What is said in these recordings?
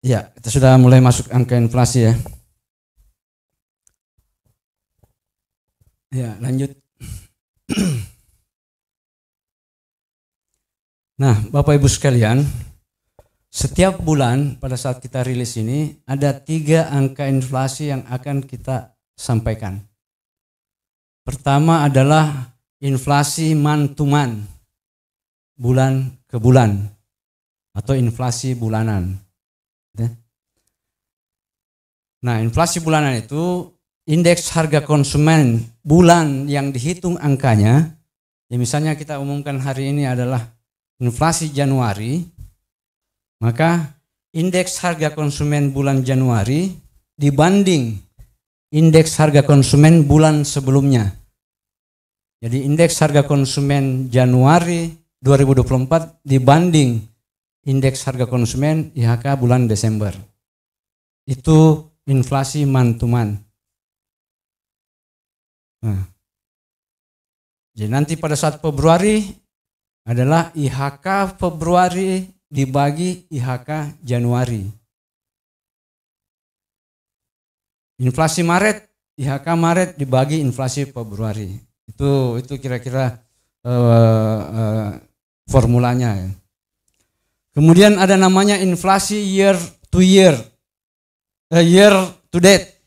Ya, kita sudah mulai masuk angka inflasi ya. Ya, lanjut. Nah, Bapak Ibu sekalian, setiap bulan pada saat kita rilis ini ada 3 angka inflasi yang akan kita sampaikan. Pertama adalah inflasi month to month, bulan ke bulan, atau inflasi bulanan. Nah, inflasi bulanan itu indeks harga konsumen bulan yang dihitung angkanya. Ya, misalnya kita umumkan hari ini adalah inflasi Januari, maka indeks harga konsumen bulan Januari dibanding indeks harga konsumen bulan sebelumnya. Jadi indeks harga konsumen Januari 2024 dibanding indeks harga konsumen IHK bulan Desember. Itu inflasi month to month. Nah, jadi nanti pada saat Februari adalah IHK Februari dibagi IHK Januari. Inflasi Maret, IHK Maret dibagi inflasi Februari. Itu kira-kira formulanya. Kemudian ada namanya inflasi year to year. Year to date.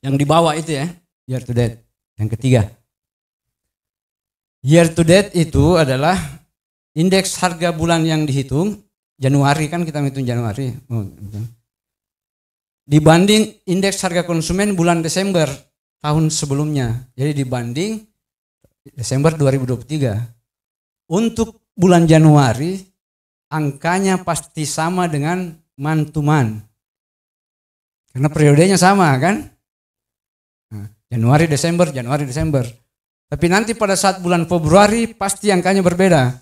Yang di bawah itu ya, year to date. Yang ketiga. Year to date itu adalah indeks harga bulan yang dihitung, Januari kan kita hitung Januari. Dibanding indeks harga konsumen bulan Desember tahun sebelumnya. Jadi dibanding Desember 2023. Untuk bulan Januari angkanya pasti sama dengan month to month. Karena periodenya sama kan? Januari, Desember. Tapi nanti pada saat bulan Februari pasti angkanya berbeda.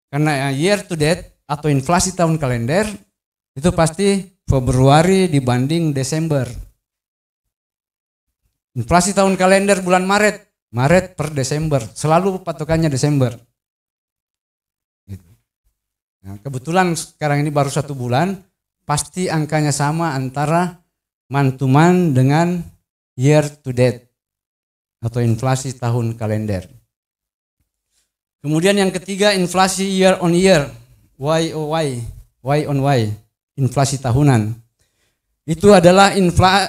Karena year to date atau inflasi tahun kalender itu pasti Februari dibanding Desember. Inflasi tahun kalender bulan Maret per Desember. Selalu patokannya Desember. Nah, kebetulan sekarang ini baru 1 bulan, pasti angkanya sama antara month to month dengan year to date atau inflasi tahun kalender. Kemudian yang ketiga inflasi year on year, Y on Y, inflasi tahunan. Itu adalah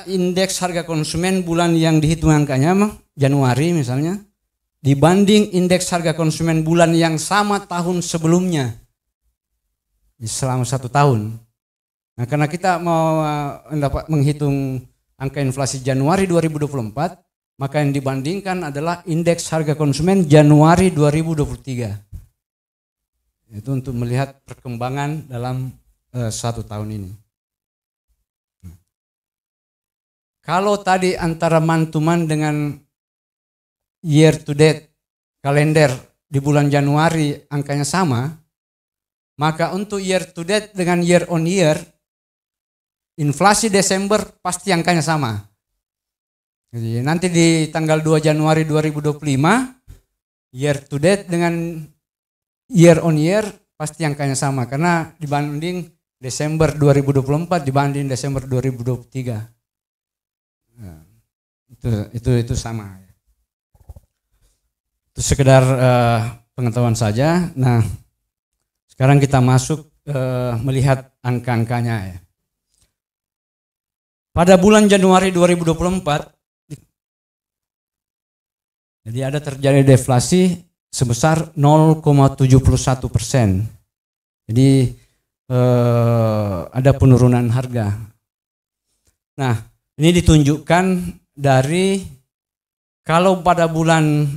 indeks harga konsumen bulan yang dihitung angkanya Januari misalnya dibanding indeks harga konsumen bulan yang sama tahun sebelumnya selama 1 tahun. Nah, karena kita mau menghitung angka inflasi Januari 2024, maka yang dibandingkan adalah indeks harga konsumen Januari 2023. Itu untuk melihat perkembangan dalam 1 tahun ini. Kalau tadi antara month to month dengan year to date kalender di bulan Januari angkanya sama, maka untuk year to date dengan year on year inflasi Desember pasti angkanya sama. Jadi nanti di tanggal 2 Januari 2025 year to date dengan year on year pasti angkanya sama karena dibanding Desember 2024 dibanding Desember 2023. Nah, itu sama. Itu sekedar pengetahuan saja. Nah, sekarang kita masuk melihat angka-angkanya ya. Pada bulan Januari 2024, jadi ada terjadi deflasi sebesar 0,71%. Jadi ada penurunan harga. Nah, ini ditunjukkan dari kalau pada bulan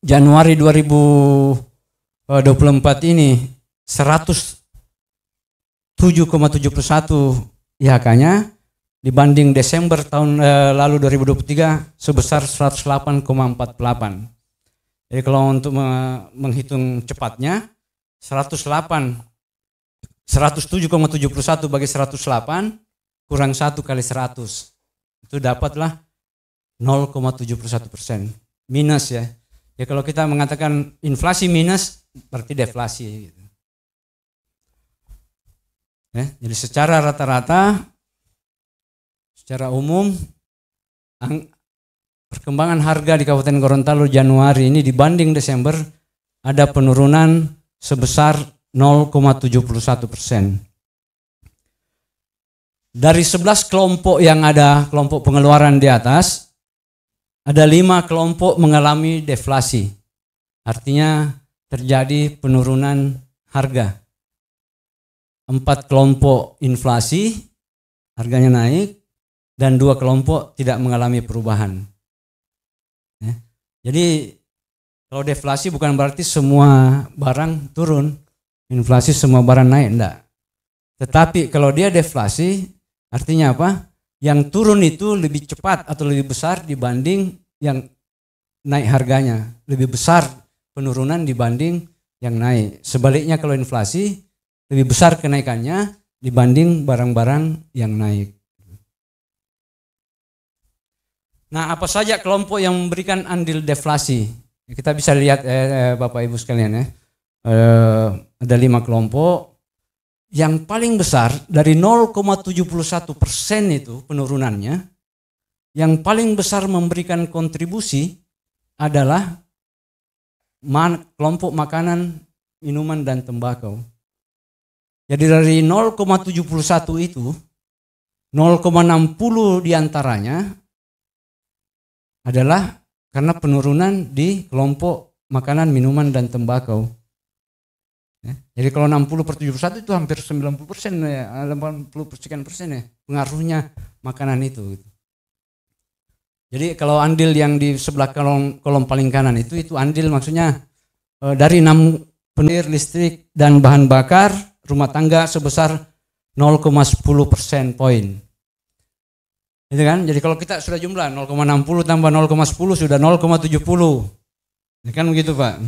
Januari 2024 ini 107,71 IHK-nya dibanding Desember tahun lalu 2023 sebesar 108,48. Jadi kalau untuk menghitung cepatnya 107,71 bagi 108 kurang 1 kali 100. Itu dapatlah 0,71%. Minus ya. Ya kalau kita mengatakan inflasi minus berarti deflasi. Jadi secara rata-rata, secara umum, perkembangan harga di Kabupaten Gorontalo Januari ini dibanding Desember ada penurunan sebesar 0,71%. Dari 11 kelompok yang ada, kelompok pengeluaran di atas, ada 5 kelompok mengalami deflasi. Artinya terjadi penurunan harga. 4 kelompok inflasi, harganya naik, dan 2 kelompok tidak mengalami perubahan. Jadi kalau deflasi bukan berarti semua barang turun, inflasi semua barang naik, enggak. Tetapi kalau dia deflasi, artinya apa? Yang turun itu lebih cepat atau lebih besar dibanding yang naik harganya. Lebih besar penurunan dibanding yang naik. Sebaliknya kalau inflasi, lebih besar kenaikannya dibanding barang-barang yang naik. Nah, apa saja kelompok yang memberikan andil deflasi? Kita bisa lihat Bapak Ibu sekalian ya. Ada 5 kelompok. Yang paling besar dari 0,71% itu penurunannya, yang paling besar memberikan kontribusi adalah kelompok makanan, minuman, dan tembakau. Jadi dari 0,71 itu, 0,60 diantaranya adalah karena penurunan di kelompok makanan, minuman, dan tembakau. Jadi kalau 60/71 itu hampir 90% ya, 80% ya pengaruhnya makanan itu. Jadi kalau andil yang di sebelah kolom paling kanan itu andil maksudnya dari 6 penir, listrik, dan bahan bakar rumah tangga sebesar 0,10% poin. Itu kan? Jadi kalau kita sudah jumlah 0,60 tambah 0,10 sudah 0,70. Ya kan begitu Pak?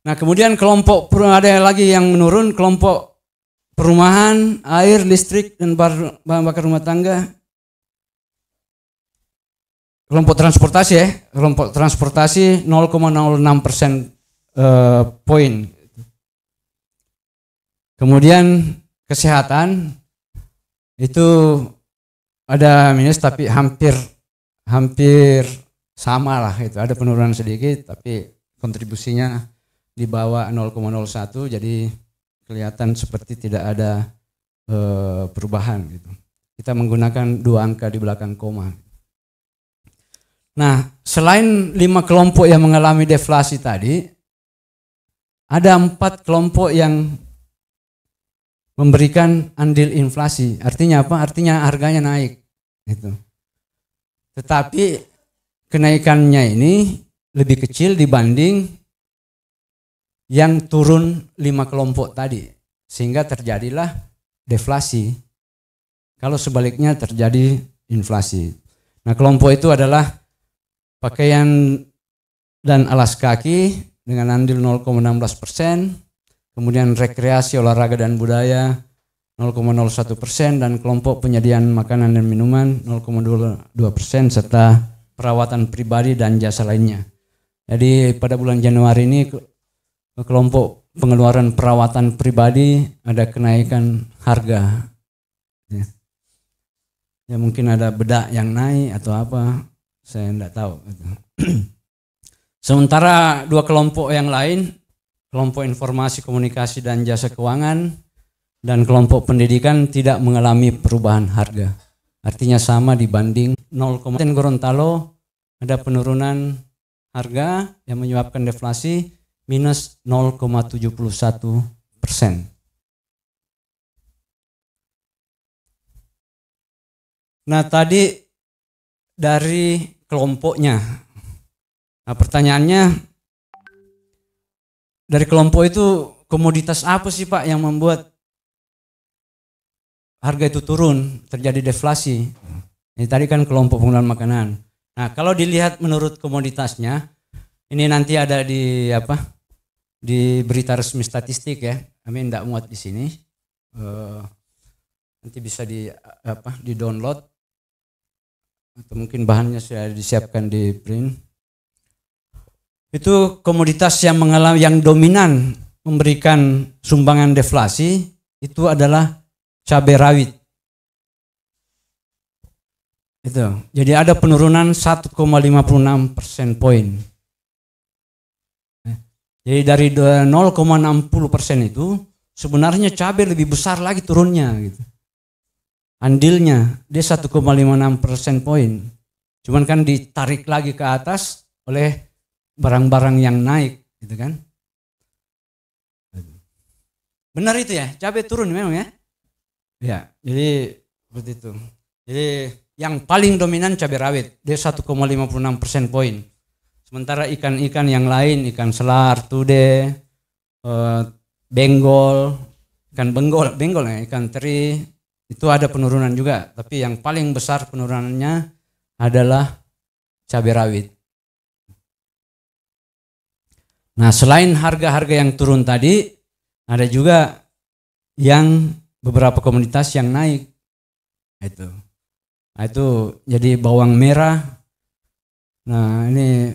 Nah kemudian kelompok ada lagi yang menurun, kelompok perumahan, air, listrik, dan bahan bakar rumah tangga. Kelompok transportasi ya, kelompok transportasi 0,06% poin. Kemudian kesehatan itu ada minus tapi hampir sama lah itu, ada penurunan sedikit tapi kontribusinya di bawah 0,01, jadi kelihatan seperti tidak ada perubahan gitu. Kita menggunakan 2 angka di belakang koma. Nah, selain 5 kelompok yang mengalami deflasi tadi, ada 4 kelompok yang memberikan andil inflasi. Artinya apa? Artinya harganya naik. Gitu. Tetapi kenaikannya ini lebih kecil dibanding yang turun 5 kelompok tadi, sehingga terjadilah deflasi. Kalau sebaliknya terjadi inflasi. Nah, kelompok itu adalah pakaian dan alas kaki dengan andil 0,16%, kemudian rekreasi, olahraga, dan budaya 0,01%, dan kelompok penyediaan makanan dan minuman 0,22%, serta perawatan pribadi dan jasa lainnya. Jadi pada bulan Januari ini kelompok pengeluaran perawatan pribadi ada kenaikan harga. Ya mungkin ada bedak yang naik atau apa, saya tidak tahu. Sementara 2 kelompok yang lain, kelompok informasi, komunikasi, dan jasa keuangan, dan kelompok pendidikan tidak mengalami perubahan harga. Artinya sama dibanding 0,. Gorontalo ada penurunan harga yang menyebabkan deflasi minus 0,71%. Nah tadi dari kelompoknya. Nah pertanyaannya, dari kelompok itu komoditas apa sih Pak yang membuat harga itu turun, terjadi deflasi? Ini tadi kan kelompok penggunaan makanan. Nah kalau dilihat menurut komoditasnya, ini nanti ada di di berita resmi statistik ya, kami tidak muat di sini. Nanti bisa di download atau mungkin bahannya sudah disiapkan di print. Itu komoditas yang dominan memberikan sumbangan deflasi itu adalah cabai rawit. Itu. Jadi ada penurunan 1,56 persen poin. Jadi dari 0,60% itu sebenarnya cabai lebih besar lagi turunnya gitu. Andilnya dia 1,56% poin. Cuman kan ditarik lagi ke atas oleh barang-barang yang naik gitu kan. Benar itu ya, cabai turun memang ya. Ya, jadi seperti itu. Jadi yang paling dominan cabai rawit, dia 1,56% poin. Sementara ikan-ikan yang lain, ikan selar, tude, benggol, benggol ya, ikan teri, itu ada penurunan juga. Tapi yang paling besar penurunannya adalah cabai rawit. Nah, selain harga-harga yang turun tadi, ada juga yang beberapa komoditas yang naik. Itu jadi bawang merah. Nah, ini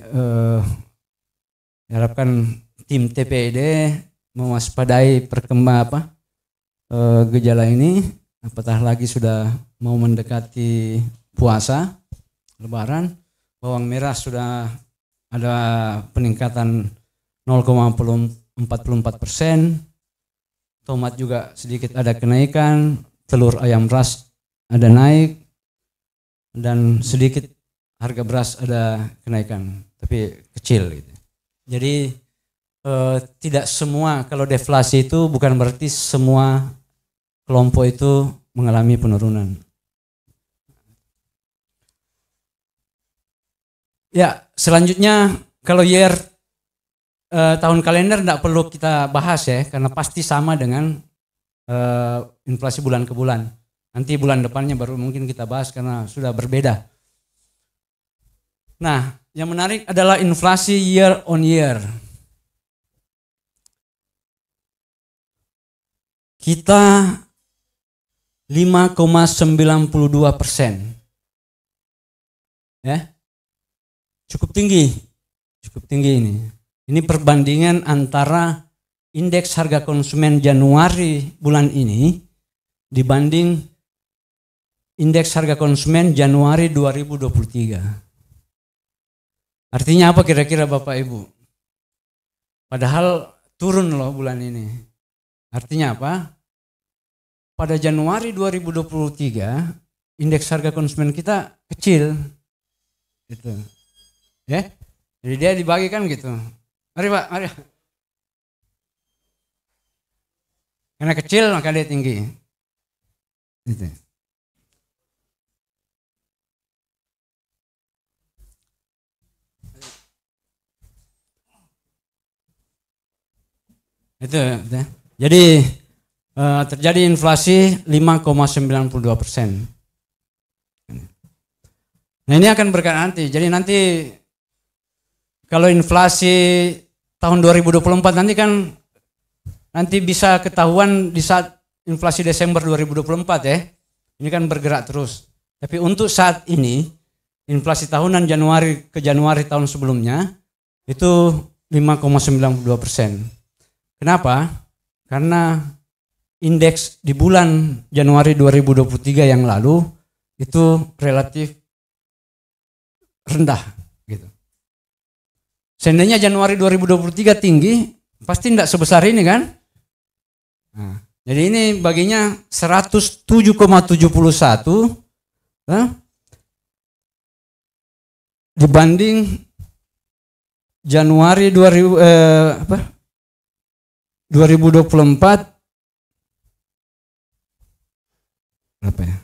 diharapkan tim TPID mewaspadai perkembangan gejala ini, apatah lagi sudah mau mendekati puasa Lebaran. Bawang merah sudah ada peningkatan 0,44%. Tomat juga sedikit ada kenaikan, telur ayam ras ada naik, dan sedikit harga beras ada kenaikan, tapi kecil gitu. Jadi tidak semua, kalau deflasi itu bukan berarti semua kelompok itu mengalami penurunan. Ya, selanjutnya kalau year tahun kalender tidak perlu kita bahas ya, karena pasti sama dengan inflasi bulan ke bulan. Nanti bulan depannya baru mungkin kita bahas karena sudah berbeda. Nah, yang menarik adalah inflasi year on year. Kita 5,92%. Ya. Cukup tinggi ini. Ini perbandingan antara indeks harga konsumen Januari bulan ini dibanding indeks harga konsumen Januari 2023. Artinya apa kira-kira Bapak Ibu? Padahal turun loh bulan ini. Artinya apa? Pada Januari 2023 indeks harga konsumen kita kecil. Gitu. Ya? Jadi dia dibagikan gitu. Mari Pak, mari. Karena kecil maka dia tinggi. Gitu. Itu. Jadi terjadi inflasi 5,92%. Nah, ini akan berkaitan nanti. Jadi nanti kalau inflasi tahun 2024 nanti kan nanti bisa ketahuan di saat inflasi Desember 2024 ya. Ini kan bergerak terus. Tapi untuk saat ini inflasi tahunan Januari ke Januari tahun sebelumnya itu 5,92%. Kenapa? Karena indeks di bulan Januari 2023 yang lalu itu relatif rendah gitu. Seandainya Januari 2023 tinggi, pasti tidak sebesar ini kan? Nah, jadi ini baginya 107,71 dibanding Januari 2024 berapa ya?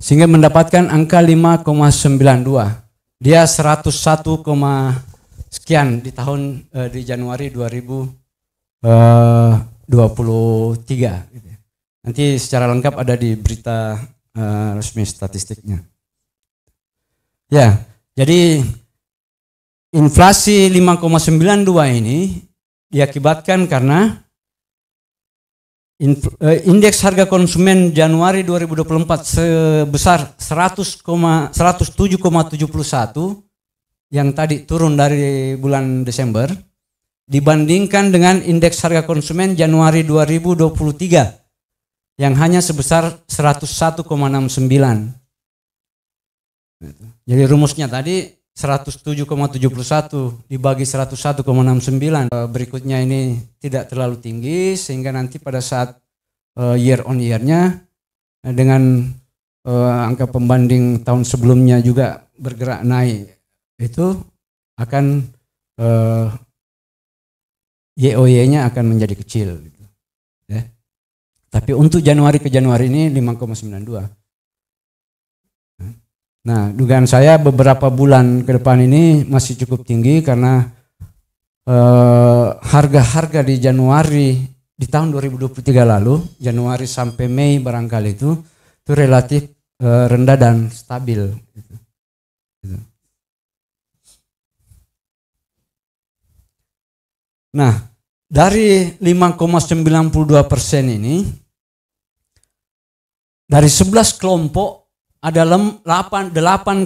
Sehingga mendapatkan angka 5,92. Dia 101, sekian di tahun di Januari 2023. Nanti secara lengkap ada di berita resmi statistiknya. Ya, jadi inflasi 5,92 ini diakibatkan karena indeks harga konsumen Januari 2024 sebesar 107,71 yang tadi turun dari bulan Desember dibandingkan dengan indeks harga konsumen Januari 2023 yang hanya sebesar 101,69. Jadi rumusnya tadi 107,71 dibagi 101,69. Berikutnya ini tidak terlalu tinggi sehingga nanti pada saat year on year-nya dengan angka pembanding tahun sebelumnya juga bergerak naik, itu akan YoY-nya akan menjadi kecil gitu. Ya. Tapi untuk Januari ke Januari ini 5,92. Nah, dugaan saya beberapa bulan ke depan ini masih cukup tinggi karena harga-harga di Januari di tahun 2023 lalu, Januari sampai Mei barangkali itu relatif rendah dan stabil. Gitu. Nah, dari 5,92% ini, dari 11 kelompok ada 8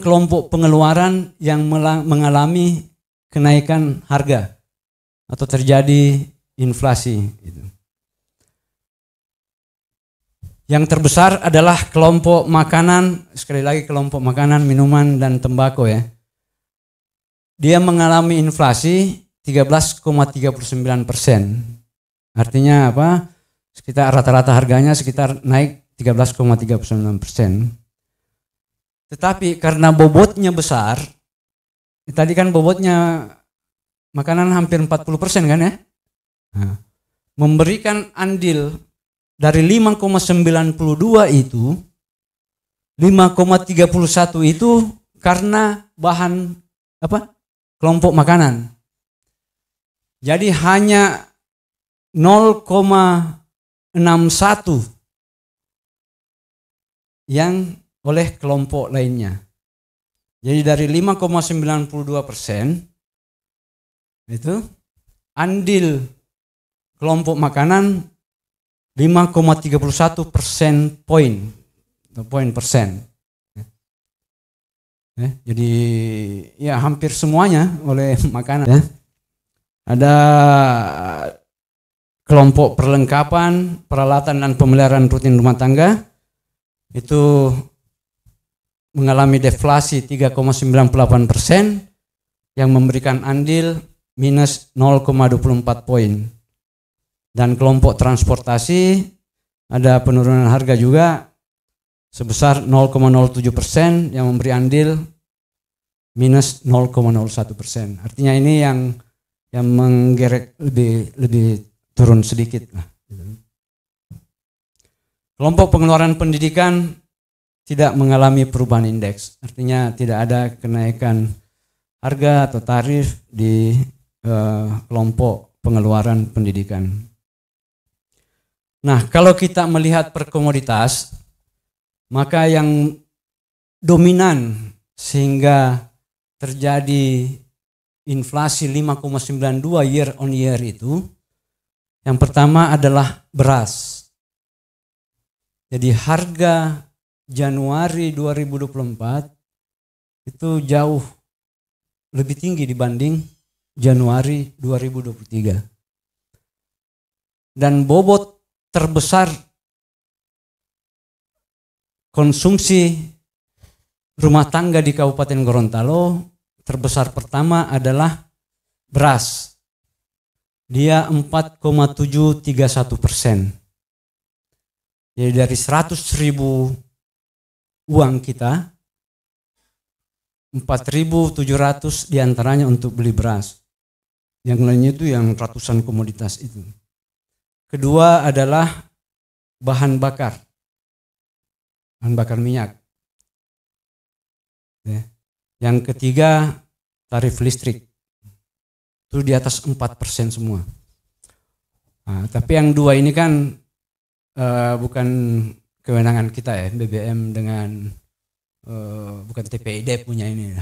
kelompok pengeluaran yang mengalami kenaikan harga atau terjadi inflasi. Yang terbesar adalah kelompok makanan, sekali lagi kelompok makanan, minuman, dan tembakau ya. Dia mengalami inflasi 13,39%. Artinya apa? Sekitar rata-rata harganya sekitar naik 13,39%. Tetapi karena bobotnya besar, tadi kan bobotnya makanan hampir 40% kan ya? Nah, memberikan andil dari 5,92 itu, 5,31 itu karena bahan apa? Kelompok makanan. Jadi hanya 0,61 yang oleh kelompok lainnya. Jadi dari 5,92% itu andil kelompok makanan 5,31% poin persen. Jadi ya hampir semuanya oleh makanan. Ya. Ada kelompok perlengkapan, peralatan dan pemeliharaan rutin rumah tangga itu mengalami deflasi 3,98% yang memberikan andil minus 0,24 poin. Dan kelompok transportasi ada penurunan harga juga sebesar 0,07% yang memberi andil minus 0,01%. Artinya ini yang menggerek lebih turun sedikit lah. Kelompok pengeluaran pendidikan tidak mengalami perubahan indeks, artinya tidak ada kenaikan harga atau tarif di kelompok pengeluaran pendidikan. Nah, kalau kita melihat per komoditas, maka yang dominan sehingga terjadi inflasi 5,92 year on year itu, yang pertama adalah beras. Jadi harga Januari 2024 itu jauh lebih tinggi dibanding Januari 2023. Dan bobot terbesar konsumsi rumah tangga di Kabupaten Gorontalo terbesar pertama adalah beras. Dia 4,731%. Jadi dari 100.000 uang kita, 4.700 diantaranya untuk beli beras. Yang lainnya itu yang ratusan komoditas itu. Kedua adalah bahan bakar minyak. Ya. Yang ketiga tarif listrik. Itu di atas 4% semua. Nah, tapi yang dua ini kan bukan kewenangan kita ya, BBM dengan bukan TPID punya ini.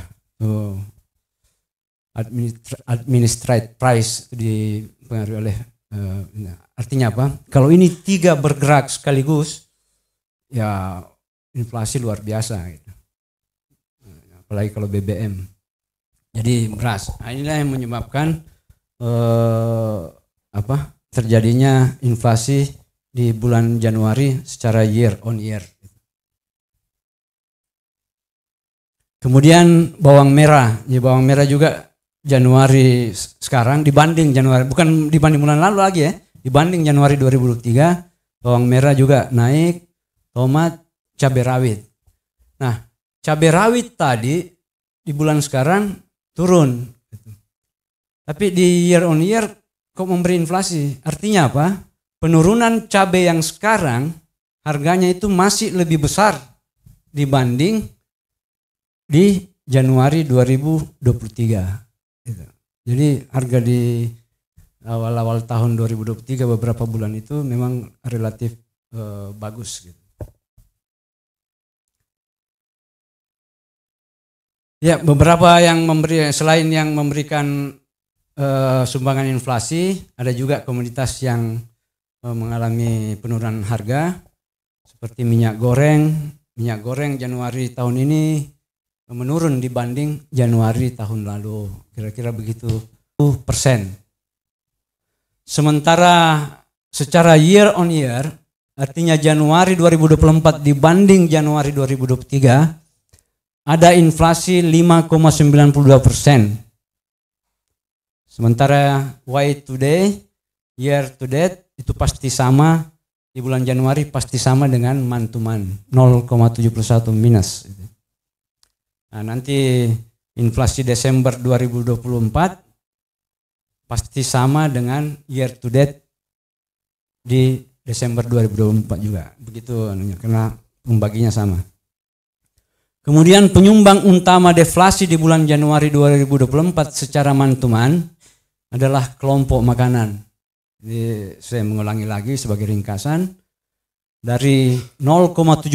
Administrative price dipengaruhi oleh artinya apa? Kalau ini tiga bergerak sekaligus, ya inflasi luar biasa gitu. Apalagi kalau BBM. Jadi beras. Nah, inilah yang menyebabkan terjadinya inflasi di bulan Januari secara year on year. Kemudian bawang merah. Ya, bawang merah juga Januari sekarang dibanding Januari, bukan dibanding bulan lalu lagi ya, dibanding Januari 2023, bawang merah juga naik, tomat, cabai rawit. Nah, cabai rawit tadi di bulan sekarang turun. Tapi di year on year kok memberi inflasi. Artinya apa? Penurunan cabai yang sekarang harganya itu masih lebih besar dibanding di Januari 2023. Jadi harga di awal-awal tahun 2023 beberapa bulan itu memang relatif bagus gitu. Ya, beberapa yang memberi, selain yang memberikan sumbangan inflasi, ada juga komoditas yang mengalami penurunan harga seperti minyak goreng. Minyak goreng Januari tahun ini menurun dibanding Januari tahun lalu, kira-kira begitu 10%. Sementara secara year on year, artinya Januari 2024 dibanding Januari 2023, ada inflasi 5,92%. Sementara year to date itu pasti sama, di bulan Januari pasti sama dengan month to month, 0,71 minus. Nah, nanti inflasi Desember 2024 pasti sama dengan year to date di Desember 2024 juga. Begitu karena pembaginya sama. Kemudian penyumbang utama deflasi di bulan Januari 2024 secara month to month adalah kelompok makanan. Jadi saya mengulangi lagi sebagai ringkasan, dari 0,71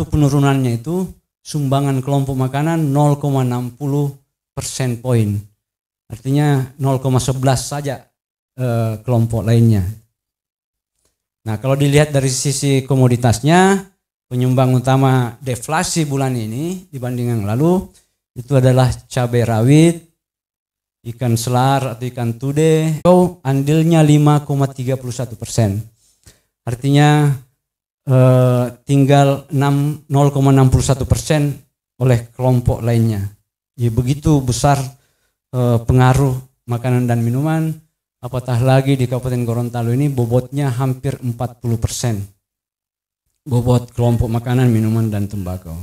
penurunannya itu sumbangan kelompok makanan 0,60% poin. Artinya 0,11 saja kelompok lainnya. Nah, kalau dilihat dari sisi komoditasnya, penyumbang utama deflasi bulan ini dibanding yang lalu itu adalah cabai rawit, ikan selar atau ikan tude, andilnya 5,31%. Artinya tinggal 0,61% oleh kelompok lainnya. Jadi begitu besar pengaruh makanan dan minuman, apatah lagi di Kabupaten Gorontalo ini bobotnya hampir 40%. Bobot kelompok makanan, minuman, dan tembakau.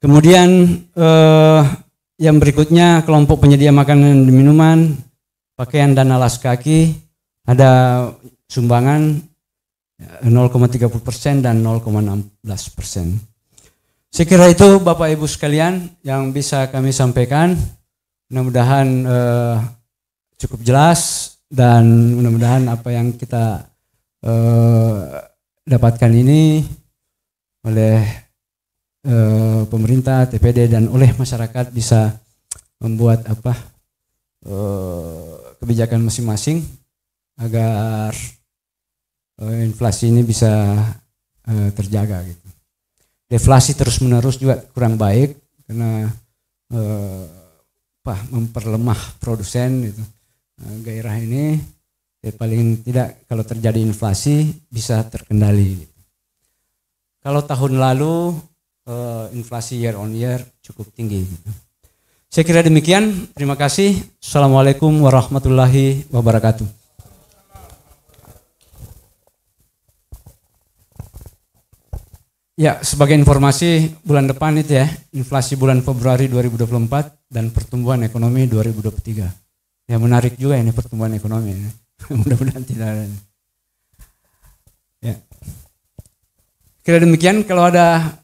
Kemudian yang berikutnya kelompok penyedia makanan dan minuman, pakaian dan alas kaki, ada sumbangan 0,30% dan 0,16%. Saya kira itu Bapak Ibu sekalian yang bisa kami sampaikan. Mudah-mudahan cukup jelas dan mudah-mudahan apa yang kita dapatkan ini oleh pemerintah, TPD dan oleh masyarakat bisa membuat kebijakan masing-masing agar inflasi ini bisa terjaga gitu. Deflasi terus-menerus juga kurang baik karena memperlemah produsen gitu. Gairah ini paling tidak kalau terjadi inflasi bisa terkendali gitu. Kalau tahun lalu inflasi year on year cukup tinggi gitu. Saya kira demikian. Terima kasih. Assalamualaikum warahmatullahi wabarakatuh. Ya, sebagai informasi bulan depan itu ya, inflasi bulan Februari 2024 dan pertumbuhan ekonomi 2023. Ya, menarik juga ini pertumbuhan ekonomi. Mudah-mudahan tidak ada. Ya. Kira demikian, kalau ada